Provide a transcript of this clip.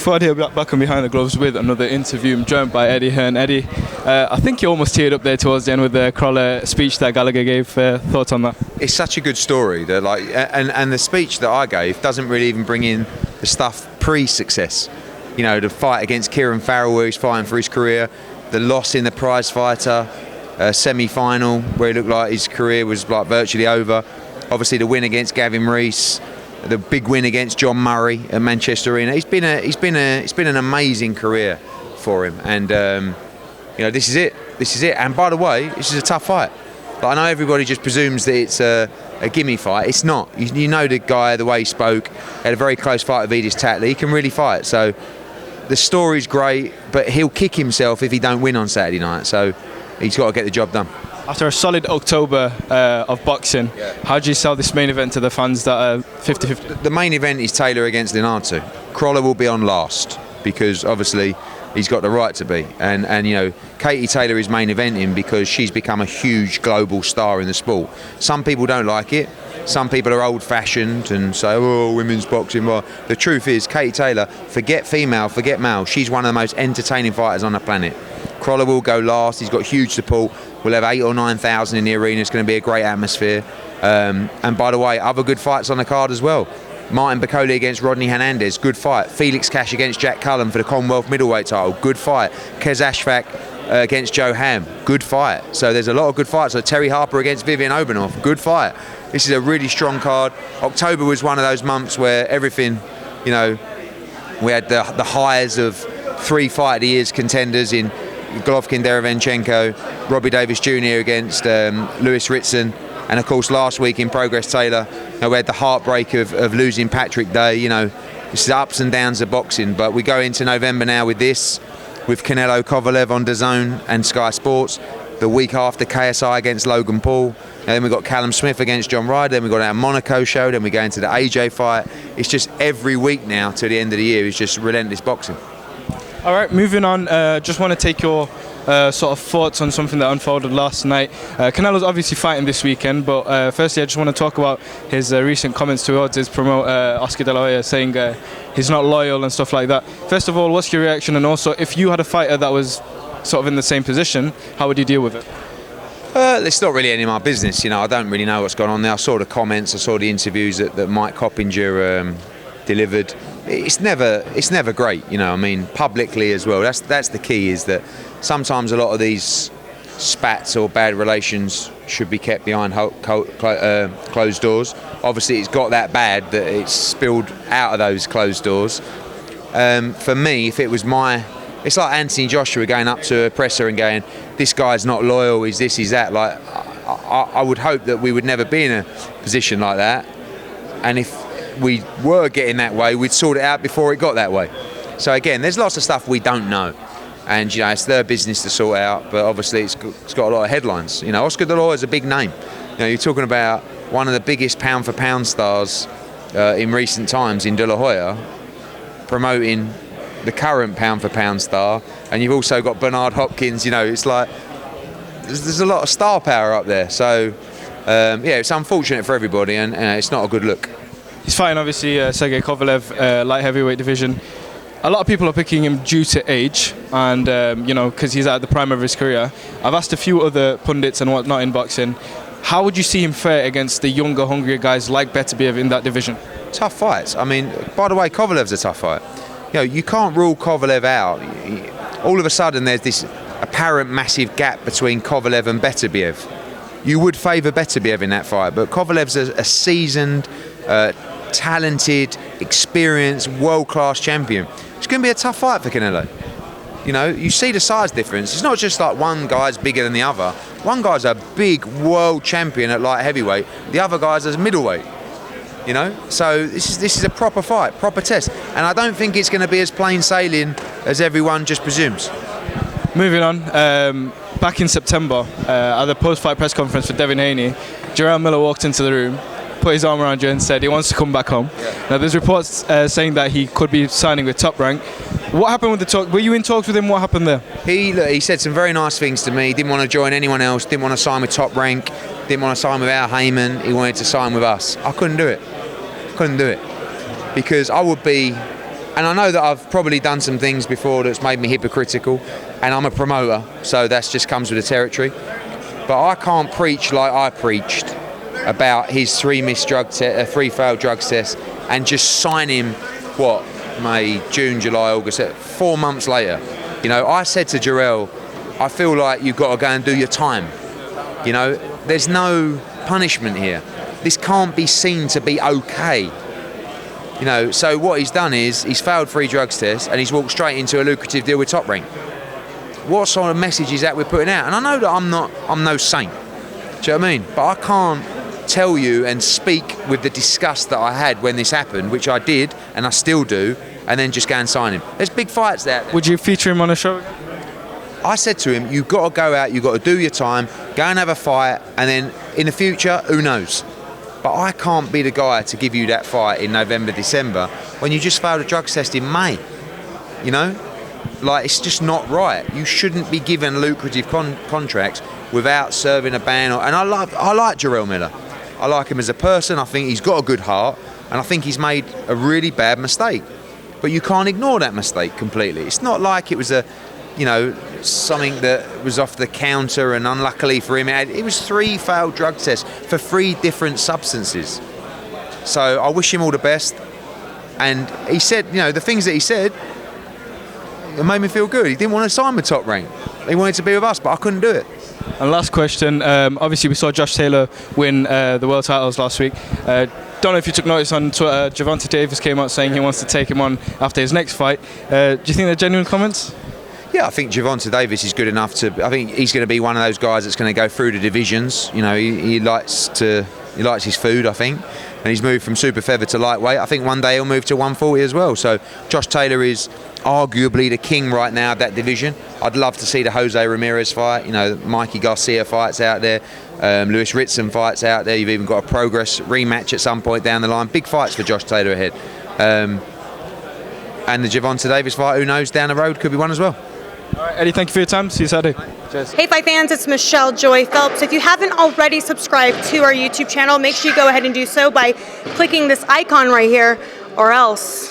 forward here back on Behind the Gloves with another interview. I'm joined by Eddie Hearn. Eddie, I think you almost teared up there towards the end with the Crawler speech that Gallagher gave. Thoughts on that? It's such a good story that, like, and the speech that I gave doesn't really even bring in the stuff pre-success. You know, the fight against Kieran Farrell where he's fighting for his career, the loss in the prize fighter semi-final where it looked like his career was like virtually over. Obviously the win against Gavin Rees, the big win against John Murray at Manchester Arena. It's been an amazing career for him, and you know, this is it. And by the way, this is a tough fight. But I know everybody just presumes that it's a gimme fight. It's not. You know the guy, the way he spoke, had a very close fight with Edis Tatley. He can really fight. So the story's great, but he'll kick himself if he don't win on Saturday night. So he's got to get the job done. After a solid October of boxing, how do you sell this main event to the fans that are 50-50? The main event is Taylor against Linartu. Crawler will be on last because obviously he's got the right to be. And you know, Katie Taylor is main eventing because she's become a huge global star in the sport. Some people don't like it. Some people are old-fashioned and say, oh, women's boxing. Well, the truth is, Katie Taylor, forget female, forget male. She's one of the most entertaining fighters on the planet. Crawler will go last. He's got huge support. We'll have 8,000 or 9,000 in the arena. It's going to be a great atmosphere. And by the way, other good fights on the card as well. Martin Bacoli against Rodney Hernandez, good fight. Felix Cash against Jack Cullen for the Commonwealth middleweight title, good fight. Kez Ashfaq against Joe Ham, good fight. So there's a lot of good fights. So Terry Harper against Vivian Obanoff, good fight. This is a really strong card. October was one of those months where everything, you know, we had the highs of 3 Fight of the Year's contenders in Golovkin Derevenchenko, Robbie Davis Jr. against Lewis Ritson, and of course last week in Progress Taylor, you know, we had the heartbreak of losing Patrick Day. You know, this is the ups and downs of boxing, but we go into November now with this, with Canelo Kovalev on DAZN and Sky Sports. The week after, KSI against Logan Paul. And then we've got Callum Smith against John Ryder. Then we've got our Monaco show. Then we go into the AJ fight. It's just every week now to the end of the year is just relentless boxing. All right, moving on. Just want to take your sort of thoughts on something that unfolded last night. Canelo's obviously fighting this weekend, but firstly I just want to talk about his recent comments towards his promoter Oscar De La Hoya, saying he's not loyal and stuff like that. First of all, what's your reaction? And also, if you had a fighter that was sort of in the same position, how would you deal with it? It's not really any of my business. You know, I don't really know what's going on there. I saw the comments, I saw the interviews that Mike Coppinger delivered. It's never great, you know. I mean, publicly as well. That's the key, is that sometimes a lot of these spats or bad relations should be kept behind closed doors. Obviously, it's got that bad that it's spilled out of those closed doors. For me, if it was it's like Anthony Joshua going up to a presser and going, this guy's not loyal, he's this, he's that. Like, I would hope that we would never be in a position like that. And if we were getting that way, we'd sort it out before it got that way. So again, there's lots of stuff we don't know. And, you know, it's their business to sort out, but obviously it's got a lot of headlines. You know, Oscar De La Hoya is a big name. You know, you're talking about one of the biggest pound-for-pound stars in recent times in De La Hoya, promoting the current pound-for-pound star, and you've also got Bernard Hopkins. You know, it's like there's a lot of star power up there. So yeah, it's unfortunate for everybody, and it's not a good look. He's fighting obviously Sergey Kovalev, light heavyweight division. A lot of people are picking him due to age, and you know, because he's at the prime of his career. I've asked a few other pundits and whatnot in boxing, how would you see him fare against the younger, hungrier guys like Beterbiev in that division? Tough fights. I mean, by the way, Kovalev's a tough fight. You know, you can't rule Kovalev out. All of a sudden, there's this apparent massive gap between Kovalev and Beterbiev. You would favour Beterbiev in that fight, but Kovalev's a seasoned, talented, experienced, world-class champion. It's going to be a tough fight for Canelo. You know, you see the size difference. It's not just like one guy's bigger than the other. One guy's a big world champion at light heavyweight. The other guy's a middleweight. You know, so this is a proper fight, proper test, and I don't think it's going to be as plain sailing as everyone just presumes. Moving on, back in September at the post-fight press conference for Devin Haney, JARELL Miller walked into the room, put his arm around you and said he wants to come back home. Yeah. Now there's reports saying that he could be signing with Top Rank. What happened with the talk? Were you in talks with him? What happened there? He said some very nice things to me. He didn't want to join anyone else, didn't want to sign with Top Rank, didn't want to sign with Al Heyman. He wanted to sign with us. I couldn't do it. Couldn't do it because I would be And I know that I've probably done some things before that's made me hypocritical, and I'm a promoter, so that just comes with the territory. But I can't preach like I preached about his 3 failed drug tests and just sign him, what, May, June, July, August, 4 months later. You know, I said to Jarrell, I feel like you've got to go and do your time. You know, there's no punishment here. This can't be seen to be okay. You know, so what he's done is he's failed 3 drugs tests and he's walked straight into a lucrative deal with Top Rank. What sort of message is that we're putting out? And I know that I'm no saint. Do you know what I mean? But I can't tell you and speak with the disgust that I had when this happened, which I did and I still do, and then just go and sign him. There's big fights there. Would you feature him on a show? I said to him, you've got to go out, you've got to do your time, go and have a fight, and then in the future, who knows? But I can't be the guy to give you that fight in November, December, when you just failed a drug test in May. You know? Like, it's just not right. You shouldn't be given lucrative contracts without serving a ban. And I like Jarrell Miller. I like him as a person. I think he's got a good heart. And I think he's made a really bad mistake. But you can't ignore that mistake completely. It's not like it was something that was off the counter, and unluckily for him, it was 3 failed drug tests for 3 different substances. So I wish him all the best. And he said, you know, the things that he said, it made me feel good. He didn't want to sign with Top Rank. He wanted to be with us, but I couldn't do it. And last question, obviously we saw Josh Taylor win the world titles last week. Don't know if you took notice on Twitter, Gervonta Davis came out saying he wants to take him on after his next fight. Do you think they're genuine comments? Yeah, I think Gervonta Davis is good enough to. I think he's going to be one of those guys that's going to go through the divisions. You know, he likes his food, I think, and he's moved from super feather to lightweight. I think one day he'll move to 140 as well. So Josh Taylor is arguably the king right now of that division. I'd love to see the Jose Ramirez fight. You know, Mikey Garcia fights out there, Lewis Ritson fights out there. You've even got a Progress rematch at some point down the line. Big fights for Josh Taylor ahead. And the Gervonta Davis fight, who knows, down the road could be one as well. All right, Eddie, thank you for your time. See you Saturday. Cheers. Hey Fight fans, it's Michelle Joy Phelps. If you haven't already subscribed to our YouTube channel, make sure you go ahead and do so by clicking this icon right here, or else